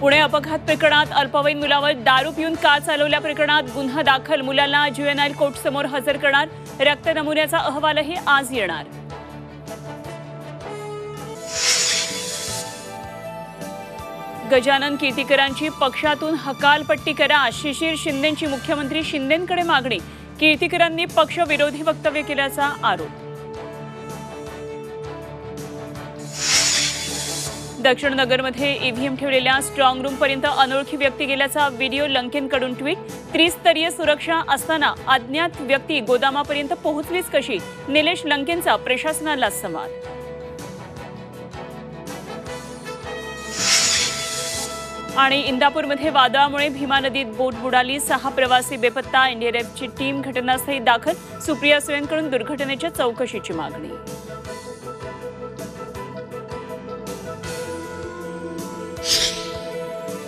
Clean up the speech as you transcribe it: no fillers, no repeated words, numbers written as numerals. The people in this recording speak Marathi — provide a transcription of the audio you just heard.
पुणे अपघात प्रकरणात अल्पवयीन मुलावर दारू पिऊन कार चालवल्या प्रकरणात गुन्हा दाखल, मुलांना ज्युएनाइल कोर्टासमोर हजर करणार। रक्त नमुन्याचा अहवालही आज येणार। गजानन कीर्तीकरांची पक्षातून हकालपट्टी करा, शिशिर शिंदेंची मुख्यमंत्री शिंदेंकडे मागणी। कीर्तीकरांनी पक्षविरोधी वक्तव्य केल्याचा आरोप। दक्षिण नगरमध्ये ईव्हीएम ठेवलेल्या स्ट्रॉंग रूम पर्यंत अनोळखी व्यक्ती गेल्याचा व्हिडिओ लंकेनकडून ट्विट। त्रिस्तरीय सुरक्षा असताना अज्ञात व्यक्ती गोदामापर्यंत पोहोचलीच कशी? निलेश लंकेनचा प्रशासनाला सवाल। आणि इंदापूरमध्ये वादळामुळे भीमा नदीत बोट बुडाली, 6 प्रवासी बेपत्ता। एनडीआरएफची टीम घटनास्थळी दाखल। सुप्रिया सुळेंकडून दुर्घटनेच्या चौकशीची मागणी।